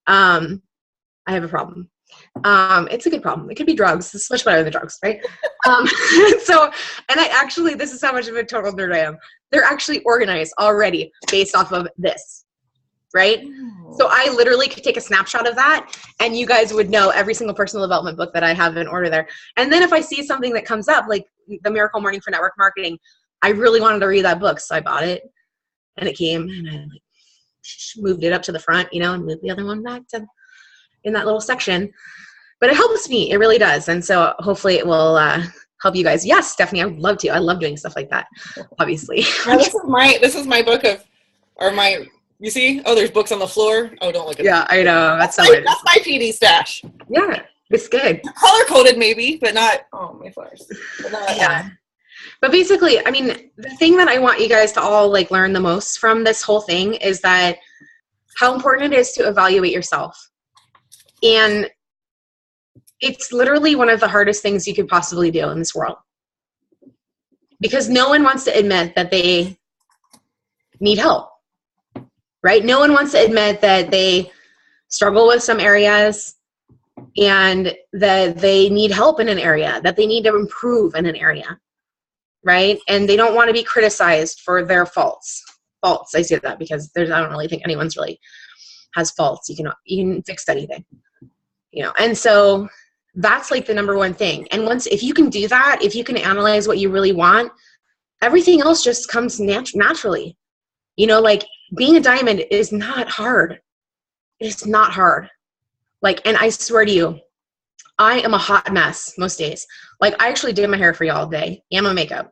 I have a problem. It's a good problem. It could be drugs. It's much better than drugs, right? So, and I actually, this is how much of a total nerd I am. They're actually organized already based off of this, right? So I literally could take a snapshot of that, and you guys would know every single personal development book that I have in order there. And then if I see something that comes up, like the Miracle Morning for Network Marketing, I really wanted to read that book, so I bought it, and it came, and I moved it up to the front, and moved the other one back to in that little section. But it helps me. It really does. And so hopefully it will help you guys. Yes, Stephanie, I would love to. I love doing stuff like that, obviously. Now, this is my book you see? Oh, there's books on the floor. Oh, don't look at that. Yeah, I know. That's my PD stash. Yeah, it's good. Color-coded maybe, but not, my flowers. But not, yeah. But basically, I mean, the thing that I want you guys to all learn the most from this whole thing is that how important it is to evaluate yourself. And it's literally one of the hardest things you could possibly do in this world. Because no one wants to admit that they need help. right? No one wants to admit that they struggle with some areas and that they need help in an area, that they need to improve in an area, right? And they don't want to be criticized for their faults. I say that because I don't really think anyone's really has faults. You can fix anything, and so that's like the number one thing. And if you can do that, if you can analyze what you really want, everything else just comes naturally. Like being a diamond is not hard. It's not hard. Like, and I swear to you, I am a hot mess most days. Like, I actually did my hair for you all day and my makeup.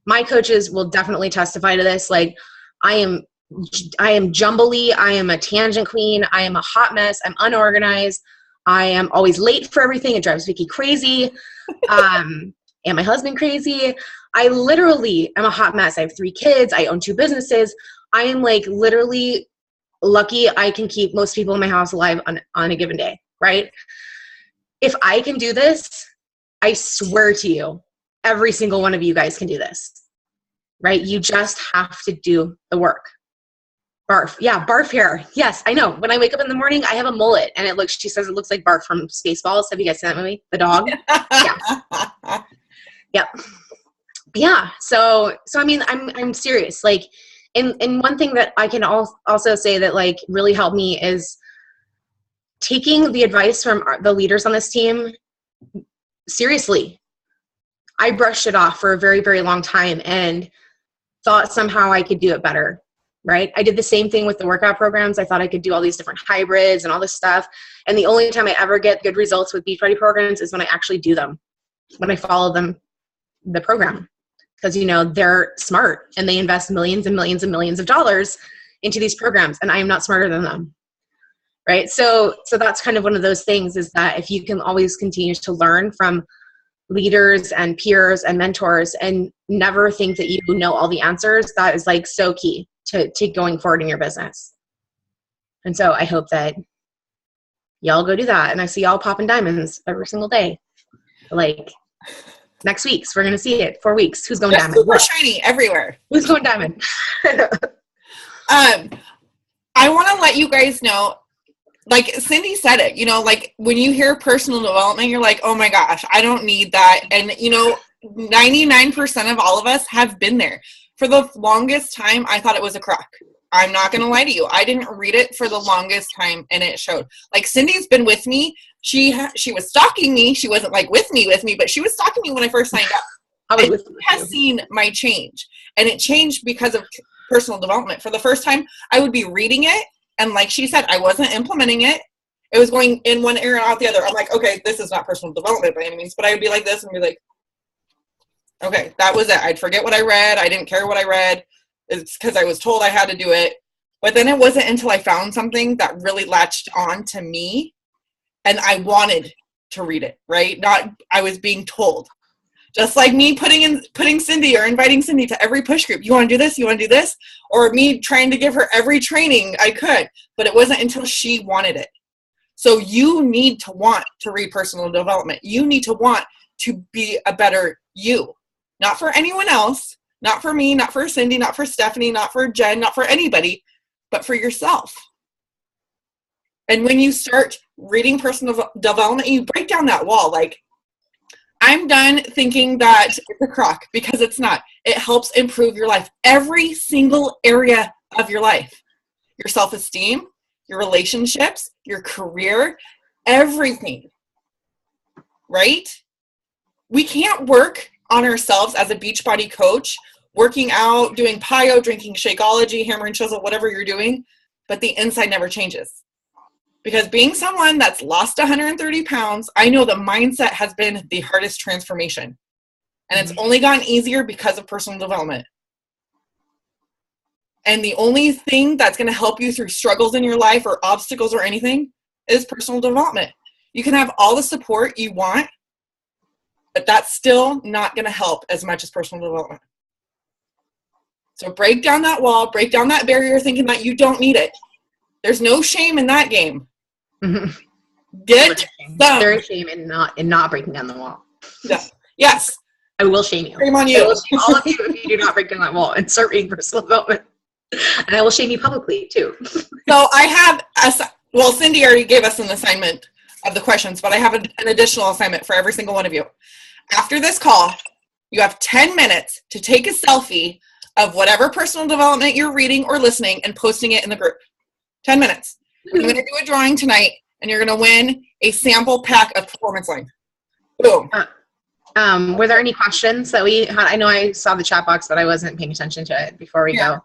My coaches will definitely testify to this. Like, I am jumbly. I am a tangent queen. I am a hot mess. I'm unorganized. I am always late for everything. It drives Vicki crazy. And my husband crazy. I literally am a hot mess. I have 3 kids. I own 2 businesses. I am like literally lucky I can keep most people in my house alive on a given day, right? If I can do this, I swear to you, every single one of you guys can do this, right? You just have to do the work. Barf. Yeah, barf hair. Yes, I know. When I wake up in the morning, I have a mullet, and she says it looks like Barf from Spaceballs. Have you guys seen that movie? The dog? Yeah. Yep. Yeah. So I mean, I'm serious. Like, and one thing that I can also say that like really helped me is taking the advice from the leaders on this team seriously. I brushed it off for a very, very long time and thought somehow I could do it better, right? I did the same thing with the workout programs. I thought I could do all these different hybrids and all this stuff. And the only time I ever get good results with Beachbody programs is when I actually do them, when I follow them, the program. Because, they're smart and they invest millions and millions and millions of dollars into these programs. And I am not smarter than them. Right. So that's kind of one of those things, is that if you can always continue to learn from leaders and peers and mentors and never think that you know all the answers, that is like so key to going forward in your business. And so I hope that y'all go do that. And I see y'all popping diamonds every single day. Like, next week's, we're going to see it. 4 weeks. Who's going diamond? Super shiny everywhere. Who's going diamond? I want to let you guys know, like Cindy said it, like when you hear personal development, you're like, oh my gosh, I don't need that. And 99% of all of us have been there. For the longest time, I thought it was a crock. I'm not going to lie to you. I didn't read it for the longest time, and it showed. Like, Cindy's been with me. She was stalking me. She wasn't like with me, but she was stalking me when I first signed up. She has seen my change, and it changed because of personal development. For the first time, I would be reading it, and like she said, I wasn't implementing it. It was going in one ear and out the other. I'm like, okay, this is not personal development by any means, but I would be like this and be like, okay, that was it. I'd forget what I read. I didn't care what I read. It's because I was told I had to do it. But then it wasn't until I found something that really latched on to me and I wanted to read it, right? Not I was being told. Just like me putting Cindy or inviting Cindy to every push group. You want to do this? You want to do this? Or me trying to give her every training I could. But it wasn't until she wanted it. So you need to want to read personal development. You need to want to be a better you. Not for anyone else. Not for me, not for Cindy, not for Stephanie, not for Jen, not for anybody, but for yourself. And when you start reading personal development, you break down that wall. Like, I'm done thinking that it's a crock, because it's not. It helps improve your life. Every single area of your life. Your self-esteem, your relationships, your career, everything. Right? We can't work on ourselves as a Beachbody coach, working out, doing Piyo, drinking Shakeology, hammer and chisel, whatever you're doing, but the inside never changes. Because being someone that's lost 130 pounds, I know the mindset has been the hardest transformation. And it's only gotten easier because of personal development. And the only thing that's going to help you through struggles in your life or obstacles or anything is personal development. You can have all the support you want, but that's still not going to help as much as personal development. So break down that wall, break down that barrier thinking that you don't need it. There's no shame in that game. Get some. There is shame in not breaking down the wall. Yeah. Yes. I will shame you. Shame on you. I will shame all of you if you do not break down that wall and start reading personal development. And I will shame you publicly too. So I have, Cindy already gave us an assignment of the questions, but I have an additional assignment for every single one of you. After this call, you have 10 minutes to take a selfie of whatever personal development you're reading or listening and posting it in the group. 10 minutes. I'm going to do a drawing tonight, and you're going to win a sample pack of Performance Line. Boom. Were there any questions that we had? I know I saw the chat box, but I wasn't paying attention to it before we go.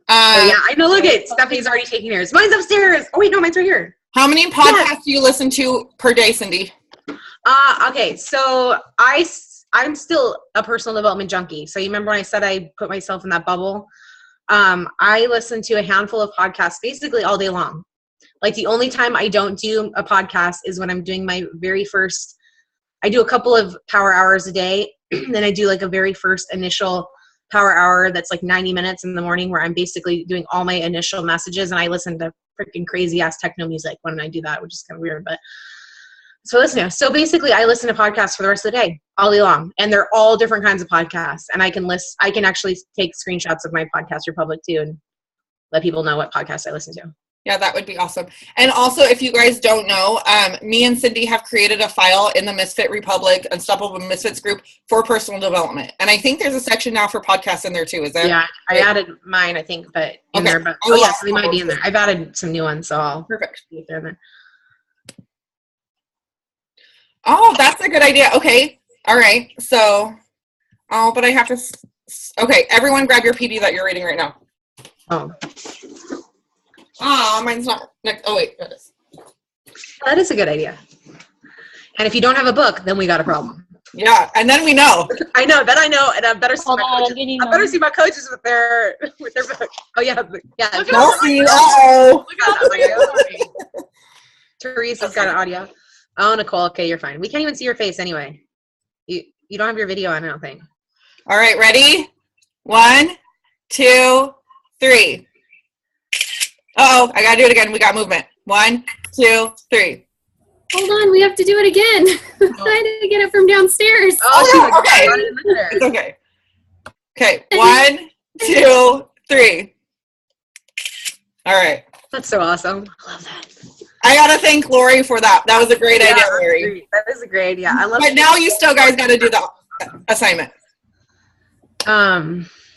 I know. Look at Stephanie's already taking hers. Mine's upstairs. Oh wait, no, mine's right here. How many podcasts do you listen to per day, Cindy? Okay, so I'm still a personal development junkie. So you remember when I said I put myself in that bubble? I listen to a handful of podcasts basically all day long. Like the only time I don't do a podcast is when I'm doing my very first, I do a couple of power hours a day. Then I do like a very first initial power hour that's like 90 minutes in the morning where I'm basically doing all my initial messages, and I listen to freaking crazy ass techno music when I do that, which is kind of weird, but so basically I listen to podcasts for the rest of the day, all day long, and they're all different kinds of podcasts, and I can actually take screenshots of my Podcast Republic too and let people know what podcasts I listen to. Yeah, that would be awesome. And also, if you guys don't know, me and Cindy have created a file in the Misfit Republic Unstoppable Misfits group for personal development. And I think there's a section now for podcasts in there too, is there? Yeah, I added mine, I think, but in there. But so they might be in there. I've added some new ones, so I'll see if they're in there. Oh, that's a good idea. Okay. All right. So, but I have to, okay, everyone grab your PD that you're reading right now. Oh, mine's not next. Oh, wait, that is. That is a good idea. And if you don't have a book, then we got a problem. Yeah, and then we know. I know, then I know, and I better see I better see my coaches with their book. Oh yeah, yeah. Uh-oh. Teresa's got an audio. Oh, Nicole, okay, you're fine. We can't even see your face anyway. You don't have your video on, I don't think. All right, ready? 1, 2, 3. Uh-oh, I gotta do it again. We got movement. 1, 2, 3. Hold on, we have to do it again. I'm trying to get it from downstairs. Oh, okay. It's okay. Okay, 1, 2, 3. All right. That's so awesome. I love that. I gotta thank Lori for that. That was a great idea, Lori. That is a great idea. I love. But now you still guys gotta do the assignment.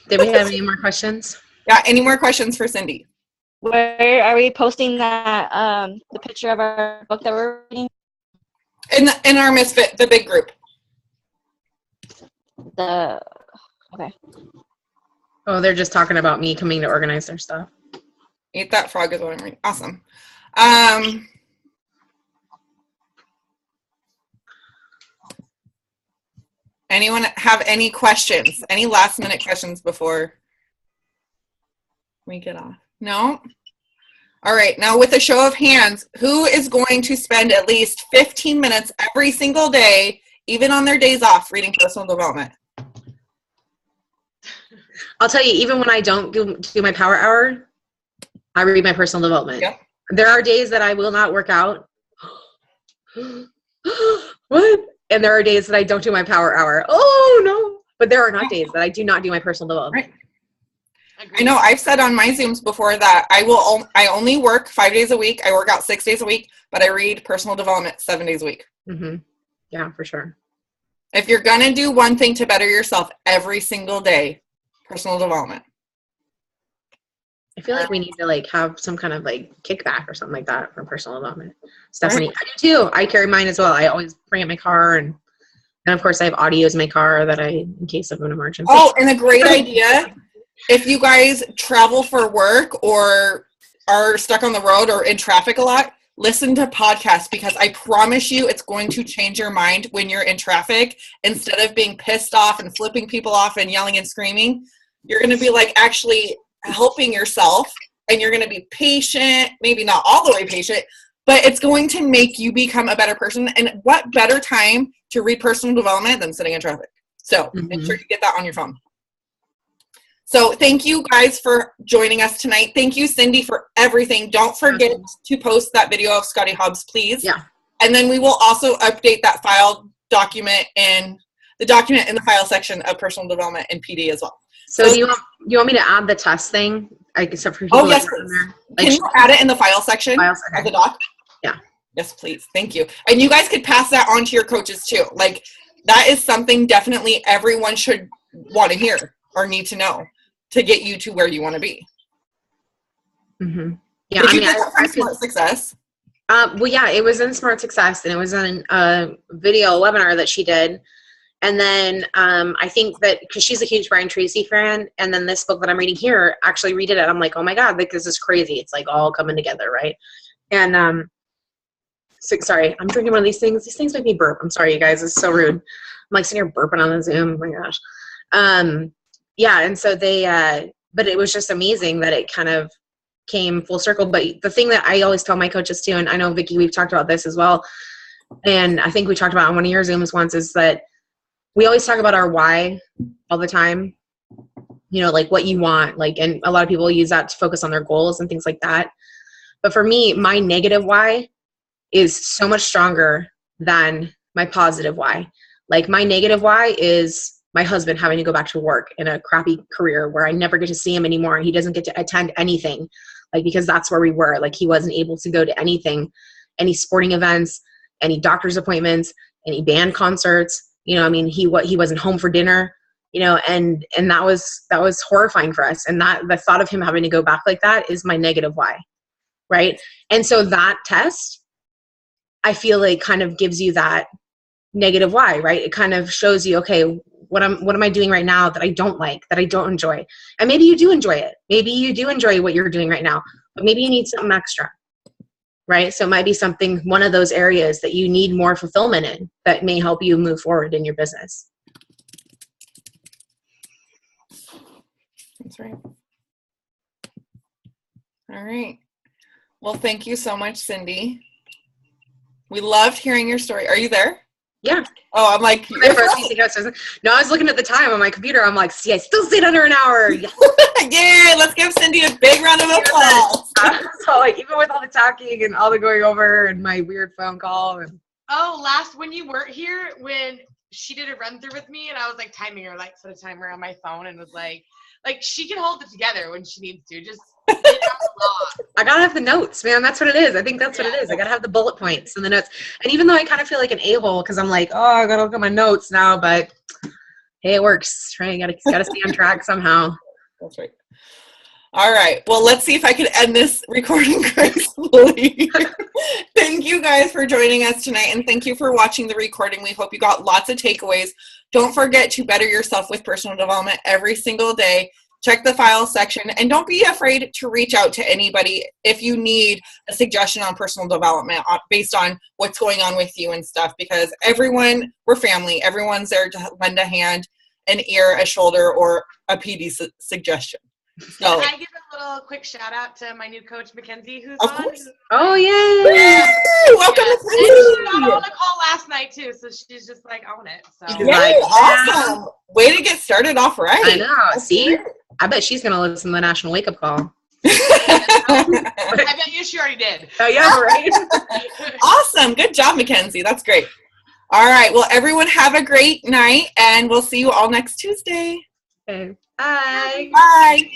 Did we have any more questions? Yeah, any more questions for Cindy? Where are we posting that, the picture of our book that we're reading? In our Misfit, the big group. Okay. Oh, they're just talking about me coming to organize their stuff. Eat That Frog is what I'm reading. Awesome. Anyone have any questions? Any last minute questions before we get off? No? All right. Now with a show of hands, who is going to spend at least 15 minutes every single day, even on their days off, reading personal development? I'll tell you, even when I don't do my power hour, I read my personal development. Yep. There are days that I will not work out. What? And there are days that I don't do my power hour. Oh, no. But there are not days that I do not do my personal development. Right. I know I've said on my Zooms before that I only work 5 days a week. I work out 6 days a week, but I read personal development 7 days a week. Mm-hmm. Yeah, for sure. If you're going to do one thing to better yourself every single day, personal development. I feel like we need to have some kind of kickback or something like that for personal development. Stephanie, right. I do too. I carry mine as well. I always bring it in my car, and of course I have audios in my car that in case of an emergency. Oh, and a great idea. If you guys travel for work or are stuck on the road or in traffic a lot, listen to podcasts, because I promise you it's going to change your mind when you're in traffic. Instead of being pissed off and flipping people off and yelling and screaming, you're going to be actually helping yourself, and you're going to be patient, maybe not all the way patient, but it's going to make you become a better person. And what better time to read personal development than sitting in traffic? So make sure you get that on your phone. So thank you guys for joining us tonight. Thank you, Cindy, for everything. Don't forget to post that video of Scotty Hobbs, please. Yeah. And then we will also update that file document in the document in the file section of personal development and PD as well. So do you want me to add the test thing? Except for people oh, yes, please. There? Can you add it in the file section of the doc? Yeah. Yes, please. Thank you. And you guys could pass that on to your coaches too. Like, that is something definitely everyone should want to hear or need to know to get you to where you want to be. Mm-hmm. Yeah, Did you get that from Smart Success? Well, yeah, it was in Smart Success, and it was in a video webinar that she did. And then I think that because she's a huge Brian Tracy fan, and then this book that I'm reading here, actually read it, and I'm like, oh my God, like this is crazy. It's like all coming together, right? And sorry, I'm drinking one of these things. These things make me burp. I'm sorry, you guys. It's so rude. I'm like sitting here burping on the Zoom. Oh my gosh. Yeah, and so they, but it was just amazing that it kind of came full circle. But the thing that I always tell my coaches too, and I know Vicki, we've talked about this as well, and I think we talked about on one of your Zooms once, is that we always talk about our why all the time, you know, like what you want, like, and a lot of people use that to focus on their goals and things like that. But for me, my negative why is so much stronger than my positive why. Like my negative why is my husband having to go back to work in a crappy career where I never get to see him anymore, and he doesn't get to attend anything, like, because that's where we were. Like he wasn't able to go to anything, any sporting events, any doctor's appointments, any band concerts. You know, I mean, he wasn't home for dinner, you know, and that was horrifying for us. And that the thought of him having to go back like that is my negative why. Right. And so that test, I feel like kind of gives you that negative why, right? It kind of shows you, okay, what am I doing right now that I don't like, that I don't enjoy? And maybe you do enjoy it. Maybe you do enjoy what you're doing right now, but maybe you need something extra. Right? So it might be something, one of those areas that you need more fulfillment in that may help you move forward in your business. That's right. All right. Well, thank you so much, Cindy. We loved hearing your story. Are you there? Yeah. Oh, I'm like, no, I was looking at the time on my computer. I'm like, see, I still stayed under an hour. Yeah, let's give Cindy a big round of applause. So, like, even with all the talking and all the going over and my weird phone call. And when you weren't here, when she did a run through with me, and I was like timing her, like set a timer on my phone, and was like she can hold it together when she needs to. Just get out the I gotta have the notes, man. That's what it is. I think that's what it is. I gotta have the bullet points and the notes. And even though I kind of feel like an a-hole because I'm like, oh, I gotta look at my notes now, but hey, it works. Right? Gotta stay on track somehow. That's right. All right. Well, let's see if I can end this recording gracefully. Thank you guys for joining us tonight, and thank you for watching the recording. We hope you got lots of takeaways. Don't forget to better yourself with personal development every single day. Check the file section, and don't be afraid to reach out to anybody if you need a suggestion on personal development based on what's going on with you and stuff, because we're family. Everyone's there to lend a hand, an ear, a shoulder, or a PD suggestion. So, Can I give a little quick shout out to my new coach, Mackenzie, who's of on? course. Oh, yeah. Welcome, Mackenzie. She got on the call last night, too, so she's just like on it. So. Yay, like, awesome. Way to get started off right. I know. See? I bet she's going to listen to the National Wake Up Call. I bet you she already did. Oh, yeah, right? Awesome. Good job, Mackenzie. That's great. All right. Well, everyone have a great night, and we'll see you all next Tuesday. Okay. Bye. Bye.